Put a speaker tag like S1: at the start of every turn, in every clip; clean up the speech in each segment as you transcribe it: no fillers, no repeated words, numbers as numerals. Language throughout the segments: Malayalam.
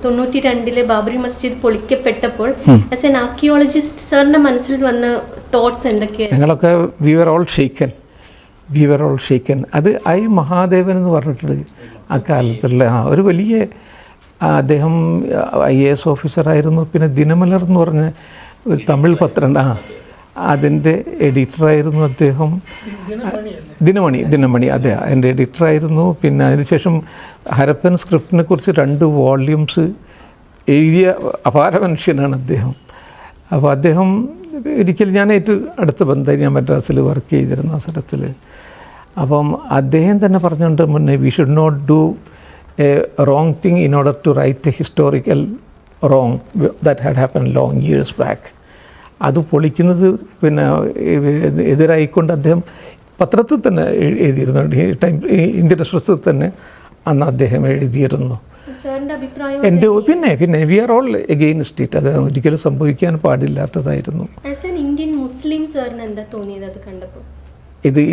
S1: 92 ബാബറി മസ്ജിദ് പൊളിക്കപ്പെട്ടപ്പോൾ ആസ് എൻ ആർക്കിയോളജിസ്റ്റ് സാറിന്റെ മനസ്സിൽ വന്ന തോട്ട്സ് എന്തൊക്കെയാണ്?
S2: ഞങ്ങളൊക്കെ വി വർ ഓൾ ഷേക്കൻ. അത് ഐ മഹാദേവൻ എന്ന് പറഞ്ഞിട്ടുണ്ട് ആ കാലത്തുള്ള ഒരു വലിയ അദ്ദേഹം IAS ഓഫീസറായിരുന്നു. പിന്നെ ദിനമലർ എന്ന് പറഞ്ഞ ഒരു തമിഴ് പത്രം അതിൻ്റെ എഡിറ്ററായിരുന്നു അദ്ദേഹം. ദിനമണി അതെ, അതിൻ്റെ എഡിറ്ററായിരുന്നു. പിന്നെ അതിനുശേഷം ഹരപ്പൻ സ്ക്രിപ്റ്റിനെ കുറിച്ച് 2 വോള്യൂംസ് എഴുതിയ അപാര മനുഷ്യനാണ് അദ്ദേഹം. അപ്പോൾ അദ്ദേഹം ഒരിക്കലും ഞാൻ ഏറ്റവും അടുത്ത ബന്ധം, ഞാൻ മദ്രാസിൽ വർക്ക് ചെയ്തിരുന്ന അവസരത്തിൽ, അപ്പം അദ്ദേഹം തന്നെ പറഞ്ഞുകൊണ്ട് മുന്നേ we should not do a wrong thing in order to right a historical wrong that had happen long years back. അത് പൊളിക്കുന്നത് പിന്നെ എതിരായിക്കൊണ്ട് അദ്ദേഹം പത്രത്തിൽ തന്നെ എഴുതിയിരുന്നു. ഇന്ത്യൻ എക്സ്പ്രസ്സിൽ തന്നെ അന്ന് അദ്ദേഹം എഴുതിയിരുന്നു. എൻ്റെ പിന്നെ we are all against it. അത് ഒരിക്കലും സംഭവിക്കാൻ പാടില്ലാത്തതായിരുന്നു.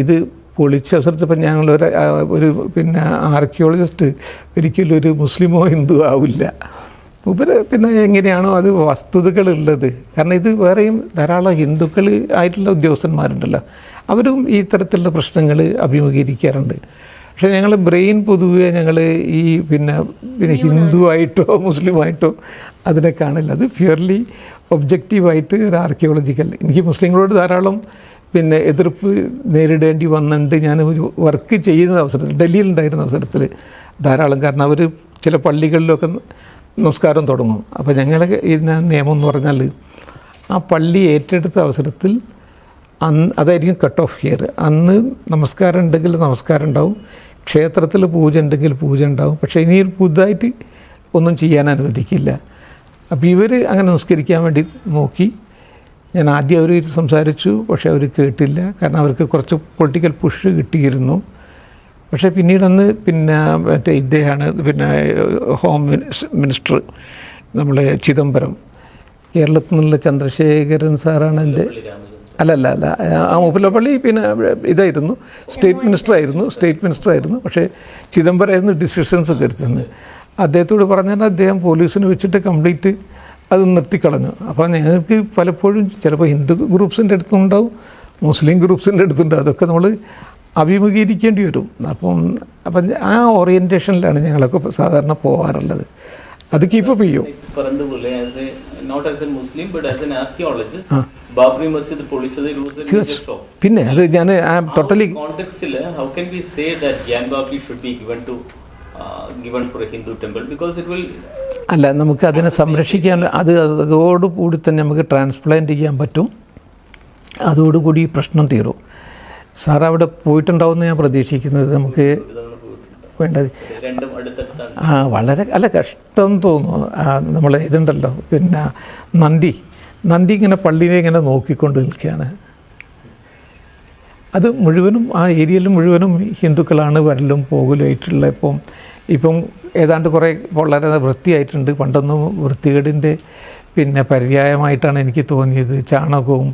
S2: ഇത് പൊളിച്ച അവസരത്തിൽ ഇപ്പം ഞങ്ങളൊരു പിന്നെ ആർക്കിയോളജിസ്റ്റ് ഒരിക്കലും ഒരു മുസ്ലിമോ ഹിന്ദുവോ ആവില്ല. പിന്നെ എങ്ങനെയാണോ അത് വസ്തുതകളുള്ളത്. കാരണം ഇത് വേറെയും ധാരാളം ഹിന്ദുക്കൾ ആയിട്ടുള്ള ഉദ്യോഗസ്ഥന്മാരുണ്ടല്ലോ, അവരും ഈ തരത്തിലുള്ള പ്രശ്നങ്ങൾ അഭിമുഖീകരിക്കാറുണ്ട്. പക്ഷേ ഞങ്ങൾ ബ്രെയിൻ പൊതുവെ ഞങ്ങൾ ഈ പിന്നെ ഹിന്ദുവായിട്ടോ മുസ്ലിമായിട്ടോ അതിനെ കാണില്ല. അത് പ്യുവർലി ഒബ്ജക്റ്റീവായിട്ട് ഒരു ആർക്കിയോളജിക്കൽ. എനിക്ക് മുസ്ലിങ്ങളോട് ധാരാളം പിന്നെ എതിർപ്പ് നേരിടേണ്ടി വന്നിട്ടുണ്ട്. ഞാൻ ഒരു വർക്ക് ചെയ്യുന്ന അവസരത്തിൽ, ഡൽഹിയിലുണ്ടായിരുന്ന അവസരത്തിൽ ധാരാളം. കാരണം അവർ ചില പള്ളികളിലൊക്കെ നമസ്കാരം തുടങ്ങും. അപ്പോൾ ഞങ്ങളെ ഇതിന് നിയമം എന്ന് പറഞ്ഞാൽ ആ പള്ളി ഏറ്റെടുത്ത അവസരത്തിൽ അതായിരിക്കും കട്ട് ഓഫ് ഇയർ. അന്ന് നമസ്കാരം ഉണ്ടെങ്കിൽ നമസ്കാരം ഉണ്ടാവും, ക്ഷേത്രത്തിൽ പൂജ ഉണ്ടെങ്കിൽ പൂജ ഉണ്ടാവും. പക്ഷേ ഇനി പുതുതായിട്ട് ഒന്നും ചെയ്യാൻ അനുവദിക്കില്ല. അപ്പോൾ ഇവർ അങ്ങനെ നിസ്കരിക്കാൻ വേണ്ടി നോക്കി. ഞാൻ ആദ്യം അവർ സംസാരിച്ചു, പക്ഷേ അവർ കേട്ടില്ല. കാരണം അവർക്ക് കുറച്ച് പൊളിറ്റിക്കൽ പുഷ് കിട്ടിയിരുന്നു. പക്ഷേ പിന്നീടന്ന് മറ്റേ ഇദ്ദേഹമാണ് പിന്നെ ഹോം മിനിസ്റ്റർ നമ്മളെ ചിദംബരം, കേരളത്തിൽ നിന്നുള്ള ചന്ദ്രശേഖരൻ സാറാണ് എൻ്റെ അല്ല ആ മുപ്പലപ്പള്ളി പിന്നെ ഇതായിരുന്നു, സ്റ്റേറ്റ് മിനിസ്റ്ററായിരുന്നു. പക്ഷേ ചിദംബരമായിരുന്നു ഡിസിഷൻസ് ഒക്കെ എടുത്തത്. അദ്ദേഹത്തോട് പറഞ്ഞാൽ അദ്ദേഹം പോലീസിന് വെച്ചിട്ട് കംപ്ലീറ്റ് അത് നിർത്തിക്കളഞ്ഞു. അപ്പോൾ ഞങ്ങൾക്ക് പലപ്പോഴും ചിലപ്പോൾ ഹിന്ദു ഗ്രൂപ്പ്സിൻ്റെ അടുത്തുണ്ടാവും, മുസ്ലിം ഗ്രൂപ്പ്സിൻ്റെ അടുത്തുണ്ടാവും. അതൊക്കെ നമ്മൾ അഭിമുഖീകരിക്കേണ്ടി വരും. അപ്പം ആ ഓറിയൻറ്റേഷനിലാണ് ഞങ്ങളൊക്കെ സാധാരണ പോകാറുള്ളത്. അത് കീപ്പപ്പ് ചെയ്യും. പിന്നെ അത് ഞാൻ ടോട്ടലി അല്ല, നമുക്ക് അതിനെ സംരക്ഷിക്കാൻ അതോടുകൂടി തന്നെ നമുക്ക് ട്രാൻസ്പ്ലാന്റ് ചെയ്യാൻ പറ്റും. അതോടുകൂടി ഈ പ്രശ്നം തീരും. സാർ അവിടെ പോയിട്ടുണ്ടാവുമെന്ന് ഞാൻ പ്രതീക്ഷിക്കുന്നത്. നമുക്ക് വേണ്ടത് വളരെ കഷ്ടം തോന്നുന്നു. നമ്മൾ ഇതുണ്ടല്ലോ പിന്നെ നന്ദി ഇങ്ങനെ പള്ളിനെ ഇങ്ങനെ നോക്കിക്കൊണ്ട് നിൽക്കുകയാണ്. അത് മുഴുവനും ആ ഏരിയയിൽ മുഴുവനും ഹിന്ദുക്കളാണ് വരലും പോകലുമായിട്ടുള്ള. ഇപ്പം ഏതാണ്ട് കുറേ വളരെ വൃത്തിയായിട്ടുണ്ട്. പണ്ടൊന്നും വൃത്തികേടിൻ്റെ പിന്നെ പര്യായമായിട്ടാണ് എനിക്ക് തോന്നിയത്. ചാണകവും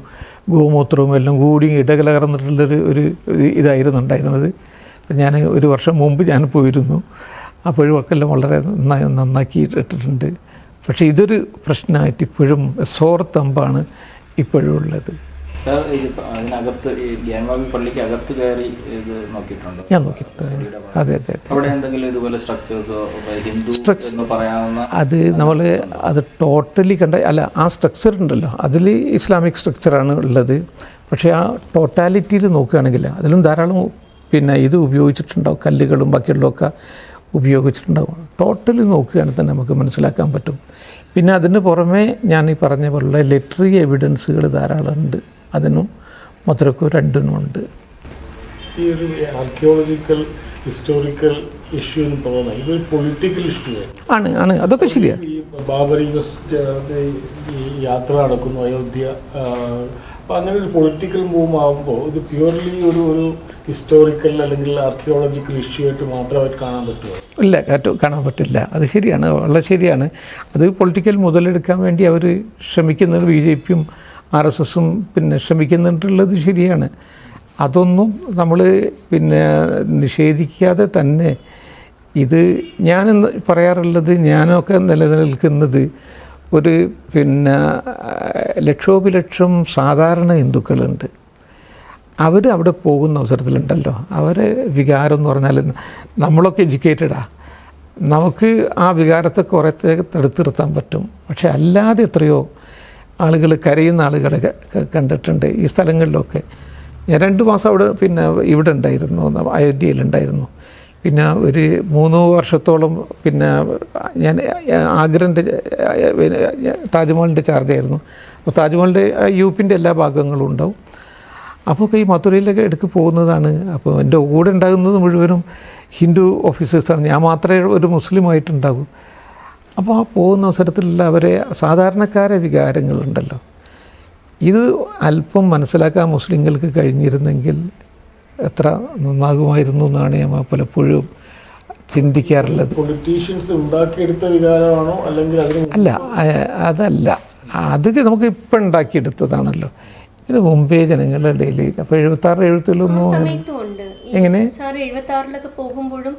S2: ഗോമൂത്രവും എല്ലാം കൂടി ഇടകലർന്നിട്ടുള്ളൊരു ഇതായിരുന്നു ഉണ്ടായിരുന്നത്. അപ്പം ഞാൻ ഒരു വർഷം മുമ്പ് ഞാൻ പോയിരുന്നു. അപ്പോഴും ഒക്കെ എല്ലാം വളരെ നന്നാക്കി ഇട്ടിട്ടുണ്ട്. പക്ഷേ ഇതൊരു പ്രശ്നമായിട്ട് ഇപ്പോഴും സോർത്തമ്പാണ് ഇപ്പോഴും ഉള്ളത്.
S3: അതിനകത്ത് ഈ ഗ്യാൻവാബി പള്ളിക്ക് അകത്ത് കയറി ഇത് നോക്കിയിട്ടുണ്ടോ?
S2: ഞാൻ നോക്കിയിട്ടുണ്ട്. അതെ.
S3: അവിടെ എന്തെങ്കിലും ഇതുപോലെ സ്ട്രക്ചേഴ്സോ ഹിന്ദു പറയാവുന്ന
S2: അത് നമ്മൾ അത് ടോട്ടലി ആ സ്ട്രക്ചർ ഉണ്ടല്ലോ, അതിൽ ഇസ്ലാമിക് സ്ട്രക്ചറാണ് ഉള്ളത്. പക്ഷേ ആ ടോട്ടാലിറ്റിയിൽ നോക്കുകയാണെങ്കിൽ അതിലും ധാരാളം പിന്നെ ഇത് ഉപയോഗിച്ചിട്ടുണ്ടാവും, കല്ലുകളും ബാക്കിയുള്ളതൊക്കെ ഉപയോഗിച്ചിട്ടുണ്ടാവും. ടോട്ടലി നോക്കുകയാണെങ്കിൽ തന്നെ നമുക്ക് മനസ്സിലാക്കാൻ പറ്റും. പിന്നെ അതിന് പുറമെ ഞാൻ ഈ പറഞ്ഞ പോലുള്ള ലിറ്റററി എവിഡൻസുകൾ ധാരാളം ഉണ്ട്. അതിനും മധുരക്കും രണ്ടിനുമുണ്ട്.
S4: ഈ ഒരു ആർക്കിയോളജിക്കൽ ഹിസ്റ്റോറിക്കൽ ഇഷ്യൂ എന്ന് പറയുന്നത് ഇതൊരു പൊളിറ്റിക്കൽ ഇഷ്യൂ
S2: ആണ്. അതൊക്കെ ശരിയാണ്.
S4: ഈ ബാബറി യാത്ര നടക്കുന്നു അയോധ്യ. അപ്പോൾ അങ്ങനെ ഒരു പൊളിറ്റിക്കൽ മൂവ് ആകുമ്പോൾ ഇത് പ്യുവർലി ഒരു ഹിസ്റ്റോറിക്കൽ അല്ലെങ്കിൽ ആർക്കിയോളജിക്കൽ ഇഷ്യൂ ആയിട്ട് മാത്രമായിട്ട് കാണാൻ പറ്റുമോ?
S2: ഇല്ല, കാണാൻ പറ്റില്ല. അത് ശരിയാണ്, വളരെ ശരിയാണ്. അത് പൊളിറ്റിക്കൽ മുതലെടുക്കാൻ വേണ്ടി അവർ ശ്രമിക്കുന്നത് BJPയും RSSും പിന്നെ ശ്രമിക്കുന്നുണ്ടുള്ളത് ശരിയാണ്. അതൊന്നും നമ്മൾ പിന്നെ നിഷേധിക്കാതെ തന്നെ ഇത് ഞാനെന്ന് പറയാറുള്ളത്, ഞാനൊക്കെ നിലനിൽക്കുന്നത് ഒരു പിന്നെ ലക്ഷോപലക്ഷം സാധാരണ ഹിന്ദുക്കളുണ്ട്. അവർ അവിടെ പോകുന്ന അവസരത്തിലുണ്ടല്ലോ, അവരെ വികാരം എന്ന് പറഞ്ഞാൽ നമ്മളൊക്കെ എഡ്യൂക്കേറ്റഡാണ്, നമുക്ക് ആ വികാരത്തെ കുറേ തടുത്തു നിർത്താൻ പറ്റും. പക്ഷെ അല്ലാതെ എത്രയോ ആളുകൾ കരയുന്ന ആളുകളെ കണ്ടിട്ടുണ്ട് ഈ സ്ഥലങ്ങളിലൊക്കെ. ഞാൻ 2 മാസം അവിടെ പിന്നെ ഇവിടെ ഉണ്ടായിരുന്നു, അയോധ്യയിലുണ്ടായിരുന്നു. പിന്നെ ഒരു 3 വർഷത്തോളം പിന്നെ ഞാൻ ആഗ്രൻ്റെ താജ്മഹലിൻ്റെ ചാർജായിരുന്നു. അപ്പോൾ താജ്മഹലിൻ്റെ യുപിൻ്റെ എല്ലാ ഭാഗങ്ങളും ഉണ്ടാവും. അപ്പോൾ ഈ മഥുരയിലൊക്കെ ഇടയ്ക്ക് പോകുന്നതാണ്. അപ്പോൾ എൻ്റെ കൂടെ ഉണ്ടാകുന്നത് മുഴുവനും ഹിന്ദു ഓഫീസേഴ്സാണ്, ഞാൻ മാത്രമേ ഒരു മുസ്ലിമായിട്ടുണ്ടാകൂ. അപ്പോൾ ആ പോകുന്ന അവസരത്തിലുള്ള അവരെ സാധാരണക്കാരെ വികാരങ്ങളുണ്ടല്ലോ, ഇത് അല്പം മനസ്സിലാക്കാൻ മുസ്ലിങ്ങൾക്ക് കഴിഞ്ഞിരുന്നെങ്കിൽ എത്ര നന്നാകുമായിരുന്നു എന്നാണ് ഞാൻ പലപ്പോഴും ചിന്തിക്കാറുള്ളത്.
S4: പൊളിറ്റീഷ്യൻസ് ഉണ്ടാക്കിയെടുത്ത വികാരമാണോ അല്ലെങ്കിൽ
S2: അല്ല, അതല്ല, അത് നമുക്ക് ഇപ്പം ഉണ്ടാക്കിയെടുത്തതാണല്ലോ. ഇതിന് മുമ്പേ ജനങ്ങളുടെ ഇടയിൽ അപ്പോൾ 76, 77 എങ്ങനെ
S1: സാർ 76 പോകുമ്പോഴും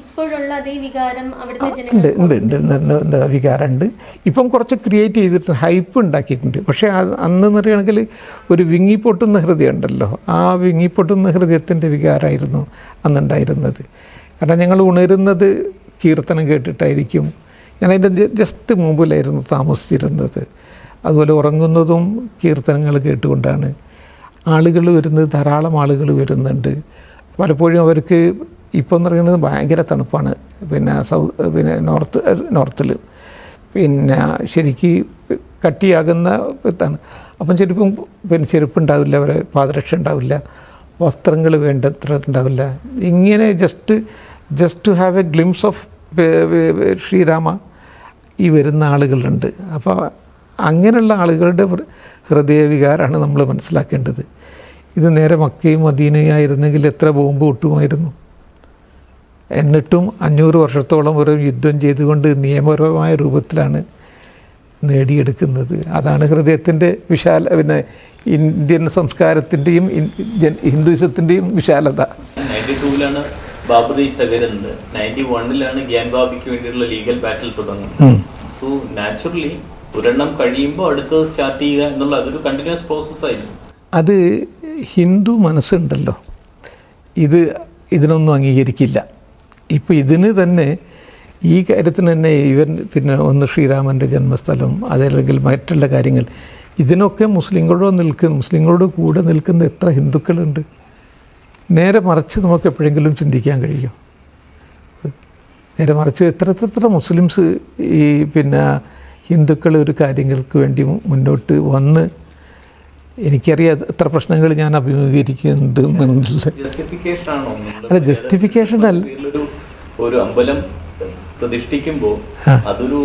S1: ഇപ്പോഴുള്ള അതേ വികാരം അവിടുത്തെ
S2: ഉണ്ട് വികാരമുണ്ട്. ഇപ്പം കുറച്ച് ക്രിയേറ്റ് ചെയ്തിട്ട് ഹൈപ്പ് ഉണ്ടാക്കിയിട്ടുണ്ട്. പക്ഷേ അന്ന് പറയുകയാണെങ്കിൽ ഒരു വിങ്ങിപ്പൊട്ടുന്ന ഹൃദയം ഉണ്ടല്ലോ, ആ വിങ്ങിപ്പൊട്ടുന്ന ഹൃദയത്തിൻ്റെ വികാരമായിരുന്നു അന്നുണ്ടായിരുന്നത്. കാരണം ഞങ്ങൾ ഉണരുന്നത് കീർത്തനം കേട്ടിട്ടായിരിക്കും. ഞാനതിൻ്റെ ജസ്റ്റ് മുമ്പിലായിരുന്നു താമസിച്ചിരുന്നത്. അതുപോലെ ഉറങ്ങുന്നതും കീർത്തനങ്ങൾ കേട്ടുകൊണ്ടാണ്. ആളുകൾ വരുന്നത്, ധാരാളം ആളുകൾ വരുന്നുണ്ട്. പലപ്പോഴും അവർക്ക് ഇപ്പോൾ എന്ന് പറയുന്നത് ഭയങ്കര തണുപ്പാണ്, പിന്നെ നോർത്തിൽ പിന്നെ ശരിക്ക് കട്ടിയാകുന്ന ഇതാണ്. അപ്പം ചെരുപ്പ് ഉണ്ടാവില്ല, അവരെ പാദരക്ഷ ഉണ്ടാവില്ല, വസ്ത്രങ്ങൾ വേണ്ടത്ര ഉണ്ടാവില്ല. ഇങ്ങനെ just to have a glimpse of Srirama ഈ വരുന്ന ആളുകളുണ്ട്. അപ്പോൾ അങ്ങനെയുള്ള ആളുകളുടെ ഹൃദയവികാരമാണ് നമ്മൾ മനസ്സിലാക്കേണ്ടത്. ഇത് നേരെ മക്കയും മദീനയും ആയിരുന്നെങ്കിൽ എത്ര ബോംബ് പൊട്ടുമായിരുന്നു. എന്നിട്ടും 500 വർഷത്തോളം ഒരു യുദ്ധം ചെയ്തുകൊണ്ട് നിയമപരമായ രൂപത്തിലാണ് നേടിയെടുക്കുന്നത്. അതാണ് ഹൃദയത്തിൻ്റെ പിന്നെ ഇന്ത്യൻ സംസ്കാരത്തിൻ്റെയും ഹിന്ദുയിസത്തിൻ്റെയും വിശാലത.
S3: 92-ലാണ് ബാബറി തകരുന്നത്, 91-ലാണ് ഗ്യാൻബാബിക്ക് വേണ്ടിയുള്ള ലീഗൽ ബാറ്റിൽ തുടങ്ങുന്നത്. സോ നാച്ചുറലി ഒരെണ്ണം കഴിയുമ്പോൾ അടുത്തത് സ്റ്റാർട്ട് ചെയ്യുക എന്നുള്ള അതൊരു കണ്ടിന്യൂസ് പ്രോസസ് ആയിരുന്നു.
S2: അത് ഹിന്ദു മനസ്സുണ്ടല്ലോ, ഇതിനൊന്നും അംഗീകരിക്കില്ല. ഇപ്പോൾ ഇതിന് തന്നെ ഈ കാര്യത്തിന് തന്നെ പിന്നെ ഒന്ന് ശ്രീരാമൻ്റെ ജന്മസ്ഥലം, അതല്ലെങ്കിൽ മറ്റുള്ള കാര്യങ്ങൾ, ഇതിനൊക്കെ മുസ്ലിങ്ങളോട് കൂടെ നിൽക്കുന്ന എത്ര ഹിന്ദുക്കളുണ്ട്. നേരെ മറിച്ച് നമുക്ക് എപ്പോഴെങ്കിലും ചിന്തിക്കാൻ കഴിയും. നേരെ മറിച്ച് എത്ര മുസ്ലിംസ് ഈ പിന്നെ ഹിന്ദുക്കൾ ഒരു കാര്യങ്ങൾക്ക് വേണ്ടി മുന്നോട്ട് വന്ന്, എനിക്കറിയാം എത്ര പ്രശ്നങ്ങൾ ഞാൻ അഭിമുഖീകരിക്കുന്നുണ്ട് എന്നുള്ളത്. അല്ല, ജസ്റ്റിഫിക്കേഷൻ അല്ല.
S3: ഒരു അമ്പലം പ്രതിഷ്ഠിക്കുമ്പോൾ അതൊരു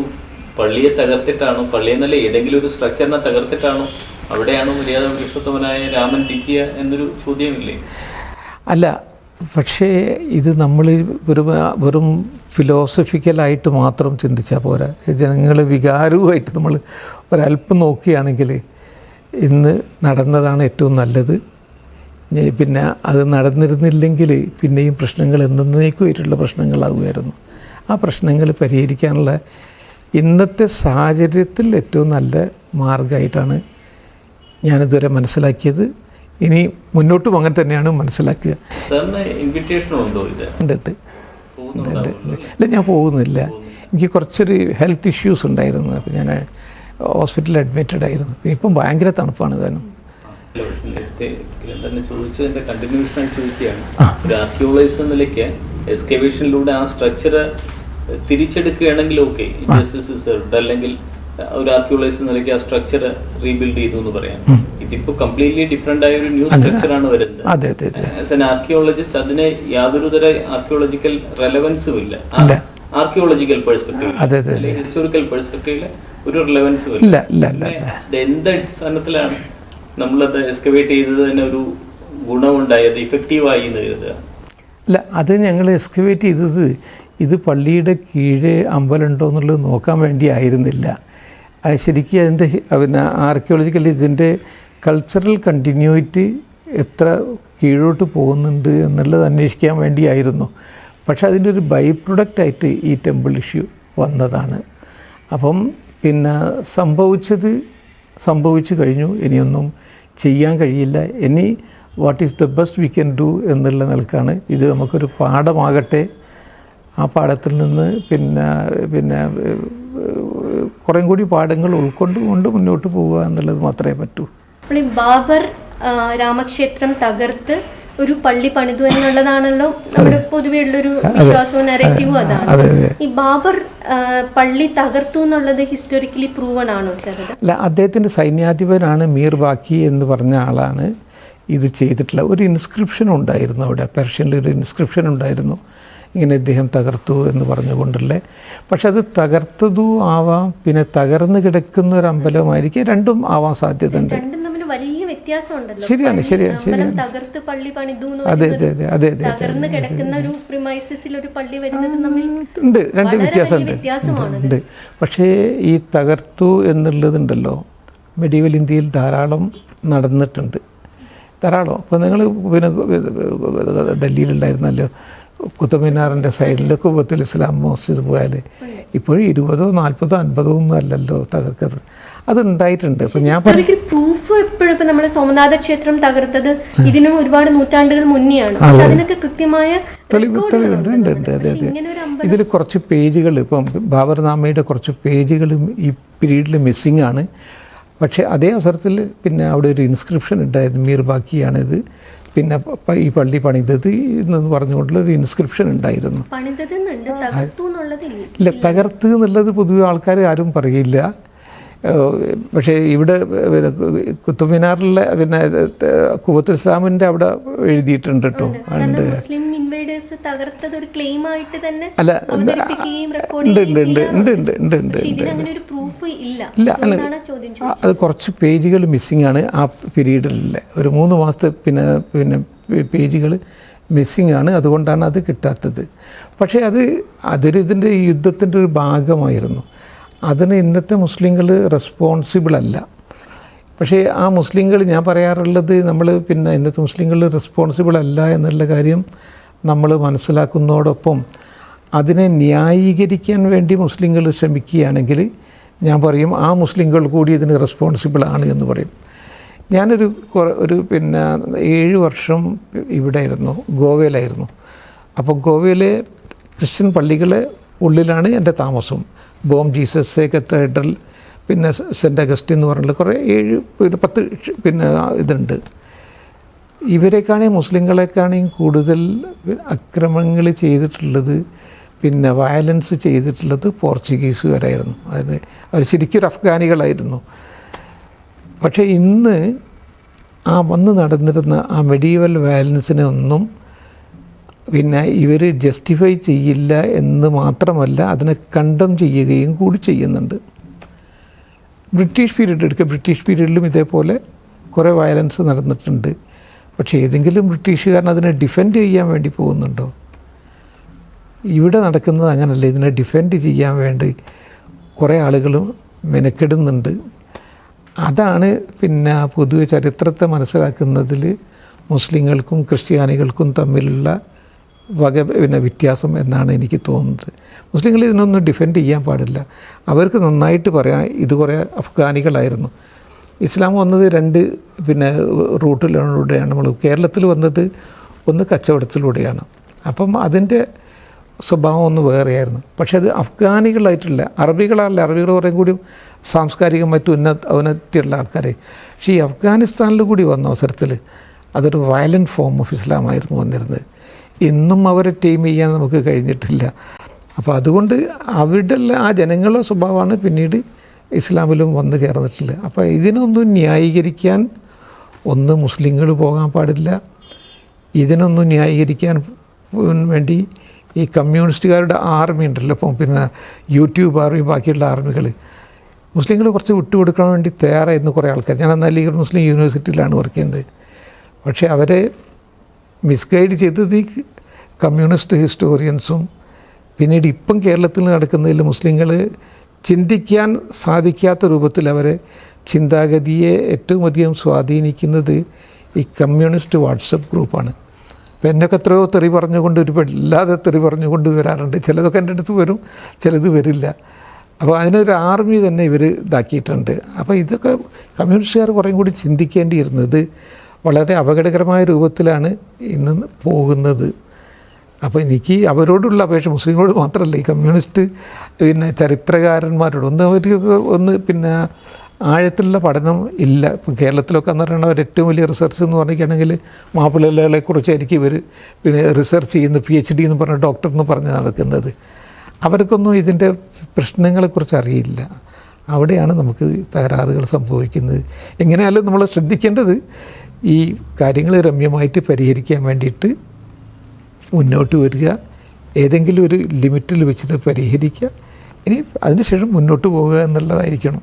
S3: പള്ളിയെ തകർത്തിട്ടാണോ, പള്ളിയെന്നല്ല ഏതെങ്കിലും ഒരു സ്ട്രക്ചറിനെ തകർത്തിട്ടാണോ അവിടെയാണോ മര്യാദ പുരുഷോത്തമനായ രാമൻ ഇരിക്കുക എന്നൊരു ചോദ്യമില്ലേ?
S2: അല്ല, പക്ഷേ ഇത് നമ്മൾ വെറും ഫിലോസഫിക്കലായിട്ട് മാത്രം ചിന്തിച്ചാൽ പോരാ. ജനങ്ങൾ വികാരവുമായിട്ട് നമ്മൾ ഒരല്പം നോക്കുകയാണെങ്കിൽ ഇന്ന് നടന്നതാണ് ഏറ്റവും നല്ലത്. പിന്നെ അത് നടന്നിരുന്നില്ലെങ്കിൽ പിന്നെയും പ്രശ്നങ്ങൾ എന്നേക്കുമായിട്ടുള്ള പ്രശ്നങ്ങളാകുമായിരുന്നു. ആ പ്രശ്നങ്ങൾ പരിഹരിക്കാനുള്ള ഇന്നത്തെ സാഹചര്യത്തിൽ ഏറ്റവും നല്ല മാർഗമായിട്ടാണ് ഞാനിതുവരെ മനസ്സിലാക്കിയത്. ഇനി മുന്നോട്ടും അങ്ങനെ തന്നെയാണ് മനസ്സിലാക്കുക. ഇല്ല, ഞാൻ പോകുന്നില്ല. എനിക്ക് കുറച്ചൊരു ഹെൽത്ത് ഇഷ്യൂസ് ഉണ്ടായിരുന്നു. അപ്പോൾ ഞാൻ ഹോസ്പിറ്റലിൽ അഡ്മിറ്റഡ് ആയിരുന്നു. ഇപ്പം ഭയങ്കര തണുപ്പാണ് താനും.
S3: ചോദിച്ചതിന്റെ കണ്ടിന്യൂഷൻ ചോദിക്കുകയാണ്. ഒരു ആർക്കിയോളജിസ്റ്റ് എന്ന നിലയ്ക്ക് എക്സ്കവേഷനിലൂടെ ആ സ്ട്രക്ചർ തിരിച്ചെടുക്കുകയാണെങ്കിൽ ഓക്കെ, ജസ്റ്റിസ് സെർവ്ഡ്, അല്ലെങ്കിൽ ഒരു ആർക്കിയോളജിസ്റ്റ് എന്ന നിലയ്ക്ക് ആ സ്ട്രക്ചർ റീബിൽഡ് ചെയ്തു എന്ന് പറയാം. ഇതിപ്പോ കംപ്ലീറ്റ്ലി ഡിഫറെന്റ് ആയ ഒരു ന്യൂ സ്ട്രക്ചറാണ് വരുന്നത്. ആസ് എൻ ആർക്കിയോളജിസ്റ്റ് അതിന് യാതൊരു തര ആർക്കിയോളജിക്കൽ റെലവൻസും ഇല്ല. ആർക്കിയോളജിക്കൽ പെർസ്പെക്ടീവ്, ഹിസ്റ്റോറിക്കൽ പെർസ്പെക്ടീവില് ഒരു റിലവൻസും ഇല്ല. എന്ത് അടിസ്ഥാനത്തിലാണ് നമ്മളത് എക്സ്കവേറ്റ് ചെയ്തത് തന്നെ ഒരു ഗുണമുണ്ടായത്, ഇഫക്റ്റീവായി എന്ന് കരുതുക?
S2: അല്ല, അത് ഞങ്ങൾ എക്സ്കവേറ്റ് ചെയ്തത് ഇത് പള്ളിയുടെ കീഴേ അമ്പലമുണ്ടോ എന്നുള്ളത് നോക്കാൻ വേണ്ടി ആയിരുന്നില്ല. അത് ശരിക്കും അതിൻ്റെ പിന്നെ ആർക്കിയോളജിക്കൽ ഇതിൻ്റെ കൾച്ചറൽ കണ്ടിന്യൂറ്റി എത്ര കീഴോട്ട് പോകുന്നുണ്ട് എന്നുള്ളത് അന്വേഷിക്കാൻ വേണ്ടിയായിരുന്നു. പക്ഷെ അതിൻ്റെ ഒരു ബൈ പ്രൊഡക്റ്റായിട്ട് ഈ ടെമ്പിൾ ഇഷ്യൂ വന്നതാണ്. അപ്പം പിന്നെ സംഭവിച്ചു കഴിഞ്ഞു. ഇനിയൊന്നും ചെയ്യാൻ കഴിയില്ല. ഇനി what is the best we can do എന്നുള്ള നിലക്കാണ് ഇത് നമുക്കൊരു പാഠമാകട്ടെ. ആ പാഠത്തിൽ നിന്ന് പിന്നെ കുറേ കൂടി പാഠങ്ങൾ ഉൾക്കൊണ്ടുകൊണ്ട് മുന്നോട്ട് പോവുക എന്നുള്ളത് മാത്രമേ പറ്റൂ.
S1: അപ്പോൾ ഈ ബാബർ രാമക്ഷേത്രം തകർത്ത് ഒരു പള്ളി പണിതു എന്നുള്ളതാണല്ലോ നമ്മുടെ പൊതുവെയുള്ളൊരു വിശ്വാസവും നരേറ്റീവും. അതാണ് ഈ ബാബർ പള്ളി തകർത്തു എന്നുള്ളത് ഹിസ്റ്റോറിക്കലി പ്രൂവൺ ആണോ സാർ?
S2: അല്ല, അദ്ദേഹത്തിൻ്റെ സൈന്യാധിപനാണ് മീർ ബാക്കി എന്ന് പറഞ്ഞ ആളാണ് ഇത് ചെയ്തിട്ടുള്ള. ഒരു ഇൻസ്ക്രിപ്ഷൻ ഉണ്ടായിരുന്നു അവിടെ, പെർഷ്യനിൽ ഒരു ഇൻസ്ക്രിപ്ഷൻ ഉണ്ടായിരുന്നു ഇങ്ങനെ ഇദ്ദേഹം തകർത്തു എന്ന് പറഞ്ഞുകൊണ്ടുള്ള. പക്ഷെ അത് തകർത്തതും ആവാം, പിന്നെ തകർന്ന് കിടക്കുന്ന ഒരു അമ്പലമായിരിക്കും. രണ്ടും ആവാൻ സാധ്യതയുണ്ട്. ശരിയാണ്. ഉണ്ട്, രണ്ട് വ്യത്യാസമുണ്ട്. പക്ഷേ ഈ തകർത്തു എന്നുള്ളതുണ്ടല്ലോ മെഡീവൽ ഇന്ത്യയിൽ ധാരാളം നടന്നിട്ടുണ്ട്, ധാരാളം. അപ്പോൾ നിങ്ങൾ പിന്നെ ഡൽഹിയിലുണ്ടായിരുന്നല്ലോ കുത്തബ് മിനാറിൻ്റെ സൈഡിൽ കുബത്തുൽ ഇസ്ലാം മസ്ജിദ് പോയാൽ ഇപ്പോഴും 20, 40, 50 ഒന്നും അല്ലല്ലോ തകർക്കൽ. അതുണ്ടായിട്ടുണ്ട്. അപ്പം ഞാൻ
S1: പ്രൂഫ് എപ്പോഴും ഇപ്പം നമ്മുടെ സോമനാഥ ക്ഷേത്രം തകർത്തത് ഇതിനും ഒരുപാട് നൂറ്റാണ്ടുകൾ മുന്നെയാണ്. അതിനൊക്കെ കൃത്യമായ
S2: തെളിവുണ്ട്. അതെ. ഇതിൽ കുറച്ച് പേജുകൾ, ഇപ്പം ബാബർനാമയുടെ കുറച്ച് പേജുകളും ഈ പീരീഡിൽ മിസ്സിംഗ് ആണ്. പക്ഷേ അതേ അവസരത്തിൽ പിന്നെ അവിടെ ഒരു ഇൻസ്ക്രിപ്ഷൻ ഉണ്ടായിരുന്നു, മീർ ബാക്കിയാണിത് പിന്നെ ഈ പള്ളി പണിതത് എന്ന് പറഞ്ഞുകൊണ്ടുള്ള ഒരു ഇൻസ്ക്രിപ്ഷൻ ഉണ്ടായിരുന്നു. ഇല്ല, തകർത്ത് എന്നുള്ളത് പൊതുവെ ആൾക്കാർ ആരും പറയില്ല. പക്ഷേ ഇവിടെ കുത്തബ് മിനാറിലെ പിന്നെ കുവത്തുൽ ഇസ്ലാമിൻ്റെ അവിടെ എഴുതിയിട്ടുണ്ട് കേട്ടോ. ഉണ്ട്. അല്ല, ഇല്ല, അത് കുറച്ച് പേജുകൾ മിസ്സിംഗ് ആണ് ആ പീരീഡിലെ. ഒരു 3 മാസത്തെ പിന്നെ പേജുകൾ മിസ്സിംഗ് ആണ്. അതുകൊണ്ടാണ് അത് കിട്ടാത്തത്. പക്ഷേ അതൊരു ഇതിൻ്റെ യുദ്ധത്തിൻ്റെ ഒരു ഭാഗമായിരുന്നു. അതിന് ഇന്നത്തെ മുസ്ലിങ്ങൾ റെസ്പോൺസിബിൾ അല്ല. പക്ഷേ ആ മുസ്ലിങ്ങൾ, ഞാൻ പറയാറുള്ളത്, നമ്മൾ പിന്നെ ഇന്നത്തെ മുസ്ലിങ്ങൾ റെസ്പോൺസിബിൾ അല്ല എന്നുള്ള കാര്യം നമ്മൾ മനസ്സിലാക്കുന്നതോടൊപ്പം അതിനെ ന്യായീകരിക്കാൻ വേണ്ടി മുസ്ലിങ്ങൾ ശ്രമിക്കുകയാണെങ്കിൽ ഞാൻ പറയും ആ മുസ്ലിങ്ങൾ കൂടി ഇതിന് റെസ്പോൺസിബിൾ ആണ് എന്ന് പറയും. ഞാനൊരു പിന്നെ 7 വർഷം ഇവിടെ ആയിരുന്നു, ഗോവയിലായിരുന്നു. അപ്പോൾ ഗോവയിലെ ക്രിസ്ത്യൻ പള്ളികളെ ഉള്ളിലാണ് എൻ്റെ താമസം. ബോം ജീസസ് കത്തീഡ്രൽ, പിന്നെ സെൻറ്റ് അഗസ്റ്റിൻ എന്ന് പറഞ്ഞിട്ട് കുറേ 7-10 പിന്നെ ഇതുണ്ട്. ഇവരെക്കാണെങ്കിൽ മുസ്ലിങ്ങളെക്കാണെങ്കിൽ കൂടുതൽ അക്രമങ്ങൾ ചെയ്തിട്ടുള്ളത്, പിന്നെ വയലൻസ് ചെയ്തിട്ടുള്ളത് പോർച്ചുഗീസുകാരായിരുന്നു. അതായത് അവർ ശരിക്കും അഫ്ഗാനികളായിരുന്നു. പക്ഷേ ഇന്ന് വന്ന് നടന്നിരുന്ന ആ മെഡീവൽ വയലൻസിനെ ഒന്നും പിന്നെ ഇവർ ജസ്റ്റിഫൈ ചെയ്യില്ല എന്ന് മാത്രമല്ല, അതിനെ കണ്ടം ചെയ്യുകയും കൂടി ചെയ്യുന്നുണ്ട്. ബ്രിട്ടീഷ് പീരീഡ് എടുക്കുക, ബ്രിട്ടീഷ് പീരീഡിലും ഇതേപോലെ കുറേ വയലൻസ് നടന്നിട്ടുണ്ട്. പക്ഷേ ഏതെങ്കിലും ബ്രിട്ടീഷുകാരൻ അതിനെ ഡിഫെൻഡ് ചെയ്യാൻ വേണ്ടി പോകുന്നുണ്ടോ? ഇവിടെ നടക്കുന്നത് അങ്ങനല്ല. ഇതിനെ ഡിഫെൻഡ് ചെയ്യാൻ വേണ്ടി കുറേ ആളുകളും മെനക്കെടുന്നുണ്ട്. അതാണ് പിന്നെ പൊതുവെ ചരിത്രത്തെ മനസ്സിലാക്കുന്നതിൽ മുസ്ലിങ്ങൾക്കും ക്രിസ്ത്യാനികൾക്കും തമ്മിലുള്ള പിന്നെ വ്യത്യാസം എന്നാണ് എനിക്ക് തോന്നുന്നത്. മുസ്ലിങ്ങൾ ഇതിനൊന്നും ഡിഫെൻഡ് ചെയ്യാൻ പാടില്ല. അവർക്ക് നന്നായിട്ട് പറയാം ഇത് കുറേ അഫ്ഗാനികളായിരുന്നു. ഇസ്ലാം വന്നത് 2 പിന്നെ റൂട്ടിലൂടെയാണ്. നമ്മൾ കേരളത്തിൽ വന്നത് ഒന്ന് കച്ചവടത്തിലൂടെയാണ്. അപ്പം അതിൻ്റെ സ്വഭാവം ഒന്ന് വേറെയായിരുന്നു. പക്ഷേ അത് അഫ്ഗാനികളായിട്ടുള്ള അറബികളല്ല, അറബികൾ കുറേ കൂടി സാംസ്കാരികം മറ്റു ഔന്നത്യമുള്ള ആൾക്കാരെ. പക്ഷേ ഈ അഫ്ഗാനിസ്ഥാനിൽ കൂടി വന്ന അവസരത്തിൽ അതൊരു വയലൻറ്റ് ഫോം ഓഫ് ഇസ്ലാമായിരുന്നു വന്നിരുന്നത്. ഇന്നും അവരെ ടീം ചെയ്യാൻ നമുക്ക് കഴിഞ്ഞിട്ടില്ല. അപ്പോൾ അതുകൊണ്ട് അവരുടെ ആ ജനങ്ങളുടെ സ്വഭാവമാണ് പിന്നീട് ഇസ്ലാമിലും വന്നു ചേർന്നിട്ടുള്ളത്. അപ്പോൾ ഇതിനൊന്നും ന്യായീകരിക്കാൻ മുസ്ലിങ്ങൾ പോകാൻ പാടില്ല. ഇതിനൊന്നും ന്യായീകരിക്കാൻ വേണ്ടി ഈ കമ്മ്യൂണിസ്റ്റുകാരുടെ ആർമി ഉണ്ടല്ലോ, ഇപ്പം പിന്നെ യൂട്യൂബ് ആർമി, ബാക്കിയുള്ള ആർമികൾ, മുസ്ലിങ്ങൾ കുറച്ച് വിട്ടുകൊടുക്കാൻ വേണ്ടി തയ്യാറായിരുന്നു കുറേ ആൾക്കാർ. ഞാൻ എന്നാൽ അലിഗഡ് മുസ്ലിം യൂണിവേഴ്സിറ്റിയിലാണ് വർക്ക് ചെയ്യുന്നത്. പക്ഷേ അവരെ മിസ്ഗൈഡ് ചെയ്തത് ഈ കമ്മ്യൂണിസ്റ്റ് ഹിസ്റ്റോറിയൻസും പിന്നീട് ഇപ്പം കേരളത്തിൽ നടക്കുന്നതിൽ മുസ്ലിങ്ങൾ ചിന്തിക്കാൻ സാധിക്കാത്ത രൂപത്തിൽ അവരെ ചിന്താഗതിയെ ഏറ്റവും അധികം സ്വാധീനിക്കുന്നത് ഈ കമ്മ്യൂണിസ്റ്റ് വാട്സപ്പ് ഗ്രൂപ്പാണ്. അപ്പം എന്നൊക്കെ എത്രയോ തെറി പറഞ്ഞുകൊണ്ട് ഒരു വല്ലാതെ തെറി പറഞ്ഞുകൊണ്ട് വരാറുണ്ട്. ചിലതൊക്കെ എൻ്റെ അടുത്ത് വരും, ചിലത് വരില്ല. അപ്പോൾ അതിനൊരു ആർമി തന്നെ ഇവർ ഇതാക്കിയിട്ടുണ്ട്. അപ്പോൾ ഇതൊക്കെ കമ്മ്യൂണിസ്റ്റുകാർ കുറേയും കൂടി ചിന്തിക്കേണ്ടിയിരുന്നത് വളരെ അപകടകരമായ രൂപത്തിലാണ് ഇന്ന് പോകുന്നത്. അപ്പോൾ എനിക്ക് അവരോടുള്ള അപേക്ഷ, മുസ്ലിങ്ങളോട് മാത്രമല്ല, ഈ കമ്മ്യൂണിസ്റ്റ് പിന്നെ ചരിത്രകാരന്മാരോട് ഒന്ന് പിന്നെ ആഴത്തിലുള്ള പഠനം ഇല്ല. ഇപ്പം കേരളത്തിലൊക്കെ എന്ന് പറയുന്നത് ഏറ്റവും വലിയ റിസർച്ച് എന്ന് പറഞ്ഞിരിക്കുകയാണെങ്കിൽ മാപ്പിളകളെ കുറിച്ചായിരിക്കും ഇവർ പിന്നെ റിസർച്ച് ചെയ്യുന്ന PhD എന്ന് പറഞ്ഞ ഡോക്ടർ എന്ന് പറഞ്ഞ് നടക്കുന്നത്. അവർക്കൊന്നും ഇതിൻ്റെ പ്രശ്നങ്ങളെക്കുറിച്ച് അറിയില്ല. അവിടെയാണ് നമുക്ക് തകരാറുകൾ സംഭവിക്കുന്നത്. എങ്ങനെയായാലും നമ്മൾ ശ്രദ്ധിക്കേണ്ടത് ഈ കാര്യങ്ങൾ രമ്യമായിട്ട് പരിഹരിക്കാൻ വേണ്ടിയിട്ട് മുന്നോട്ട് വരിക, ഏതെങ്കിലും ഒരു ലിമിറ്റിൽ വെച്ചിട്ട് പരിഹരിക്കുക, ഇനി അതിനുശേഷം മുന്നോട്ട് പോകുക എന്നുള്ളതായിരിക്കണം.